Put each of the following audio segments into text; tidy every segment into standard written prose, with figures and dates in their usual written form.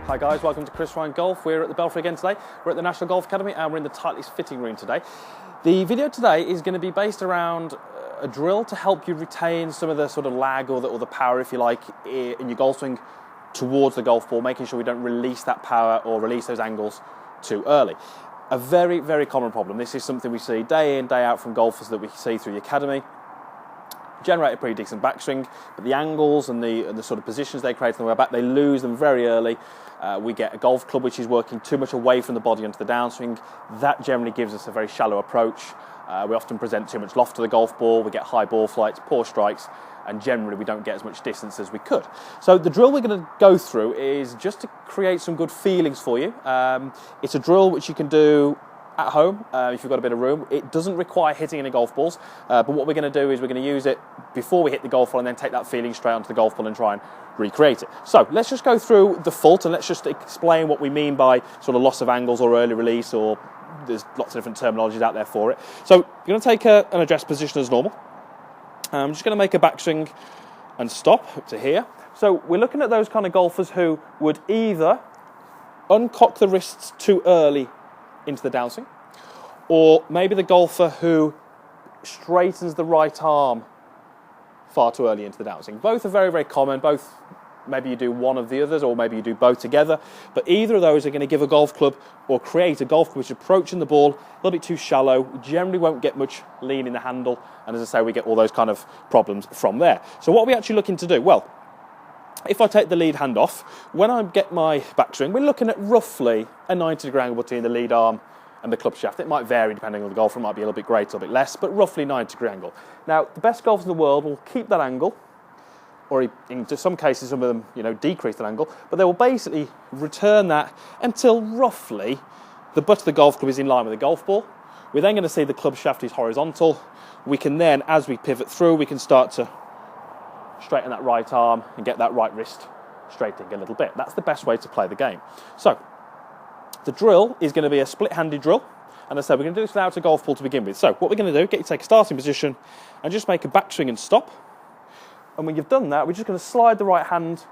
Hi guys, welcome to Chris Ryan Golf. We're at the Belfry again today. We're at the National Golf Academy and we're in the tightest fitting room today. The video today is going to be based around a drill to help you retain some of the sort of lag or the power, if you like, in your golf swing towards the golf ball, making sure we don't release that power or release those angles too early. A very, very common problem. This is something we see day in, day out from golfers that we see through the academy. Generate a pretty decent backswing, but the angles and the sort of positions they create on the way back, they lose them very early. We get a golf club which is working too much away from the body onto the downswing. That generally gives us a very shallow approach. We often present too much loft to the golf ball. We get high ball flights, poor strikes, and generally we don't get as much distance as we could. So the drill we're going to go through is just to create some good feelings for you. It's a drill which you can do at home if you've got a bit of room. It doesn't require hitting any golf balls, but what we're going to do is we're going to use it before we hit the golf ball and then take that feeling straight onto the golf ball and try and recreate it. So let's just go through the fault and let's just explain what we mean by sort of loss of angles or early release, or there's lots of different terminologies out there for it. So you're going to take an address position as normal. I'm just going to make a backswing and stop up to here. So we're looking at those kind of golfers who would either uncock the wrists too early into the downswing, or maybe the golfer who straightens the right arm far too early into the downswing. Both are very, very common. Both, maybe you do one of the others, or maybe you do both together, but either of those are going to give a golf club or create a golf club which is approaching the ball a little bit too shallow. We generally won't get much lean in the handle, and as I say, we get all those kind of problems from there. So what are we actually looking to do? Well, if I take the lead hand off, when I get my backswing, we're looking at roughly a 90-degree angle between the lead arm and the club shaft. It might vary depending on the golfer. It might be a little bit greater, a little bit less, but roughly 90-degree angle. Now, the best golfers in the world will keep that angle, or in some cases, some of them, decrease that angle, but they will basically return that until roughly the butt of the golf club is in line with the golf ball. We're then going to see the club shaft is horizontal. We can then, as we pivot through, we can start to straighten that right arm and get that right wrist straightening a little bit. That's the best way to play the game. So the drill is going to be a split-handed drill, and as I said, we're going to do this without a golf ball to begin with. So what we're going to do, get you to take a starting position and just make a backswing and stop. And when you've done that, we're just going to slide the right hand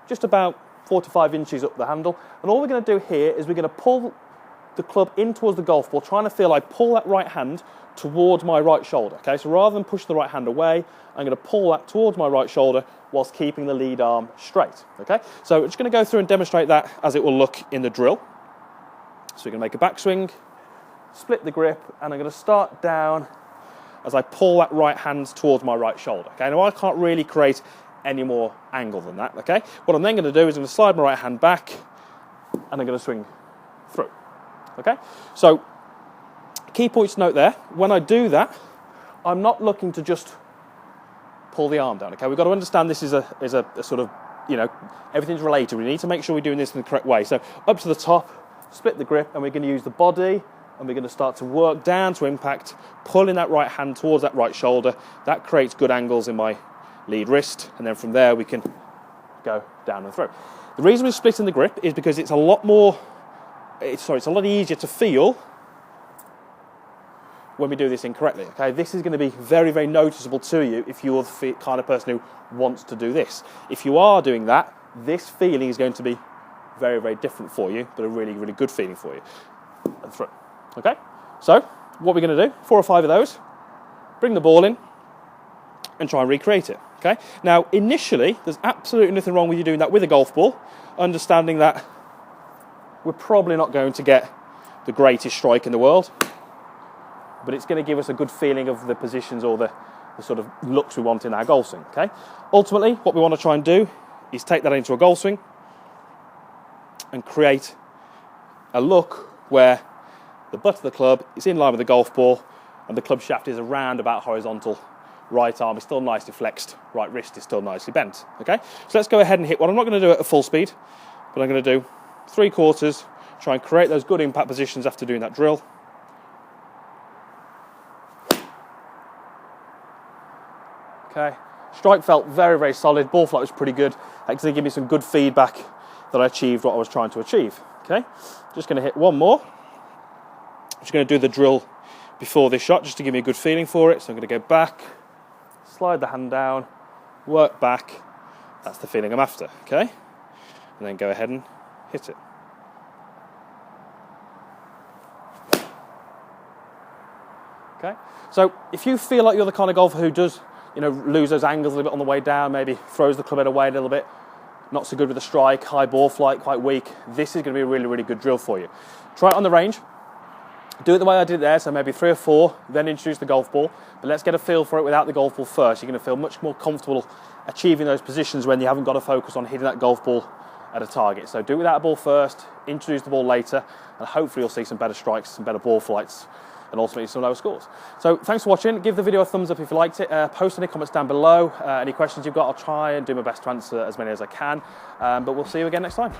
just about 4 to 5 inches up the handle, and all we're going to do here is we're going to pull the club in towards the golf ball, trying to feel I pull that right hand towards my right shoulder. Okay, so rather than push the right hand away, I'm going to pull that towards my right shoulder whilst keeping the lead arm straight. Okay, so we're just going to go through and demonstrate that as it will look in the drill. So we're going to make a backswing, split the grip, and I'm going to start down as I pull that right hand towards my right shoulder. Okay, now I can't really create any more angle than that. Okay, what I'm then going to do is I'm going to slide my right hand back and I'm going to swing through. Okay, so key points to note there, when I do that, I'm not looking to just pull the arm down. Okay, we've got to understand this is a sort of, everything's related. We need to make sure we're doing this in the correct way. So up to the top, split the grip, and we're going to use the body, and we're going to start to work down to impact, pulling that right hand towards that right shoulder. That creates good angles in my lead wrist, and then from there we can go down and through. The reason we're splitting the grip is because it's a lot easier to feel when we do this incorrectly. Okay, this is going to be very, very noticeable to you if you're the kind of person who wants to do this. If you are doing that, this feeling is going to be very, very different for you, but a really, really good feeling for you. And through. Okay, so what we're going to do, 4 or 5 of those, bring the ball in and try and recreate it. Okay, now initially there's absolutely nothing wrong with you doing that with a golf ball, understanding that we're probably not going to get the greatest strike in the world, but it's going to give us a good feeling of the positions or the sort of looks we want in our golf swing. Okay, ultimately what we want to try and do is take that into a golf swing and create a look where the butt of the club is in line with the golf ball and the club shaft is around about horizontal. Right arm is still nicely flexed, right wrist is still nicely bent. Okay, so let's go ahead and hit one. I'm not going to do it at full speed, but I'm going to do 3/4, try and create those good impact positions after doing that drill. Okay, strike felt very, very solid, ball flight was pretty good. That's going to give me some good feedback that I achieved what I was trying to achieve. Okay, just going to hit one more. I'm just going to do the drill before this shot just to give me a good feeling for it. So I'm going to go back, slide the hand down, work back. That's the feeling I'm after, okay? And then go ahead and hit it. Okay, so if you feel like you're the kind of golfer who does, lose those angles a little bit on the way down, maybe throws the club head away a little bit, not so good with the strike, high ball flight, quite weak, this is going to be a really, really good drill for you. Try it on the range. Do it the way I did there, so maybe 3 or 4, then introduce the golf ball. But let's get a feel for it without the golf ball first. You're going to feel much more comfortable achieving those positions when you haven't got to focus on hitting that golf ball at a target. So do it without a ball first, introduce the ball later, and hopefully you'll see some better strikes, some better ball flights, and ultimately some lower scores. So thanks for watching. Give the video a thumbs up if you liked it. Post any comments down below. Any questions you've got, I'll try and do my best to answer as many as I can. But we'll see you again next time.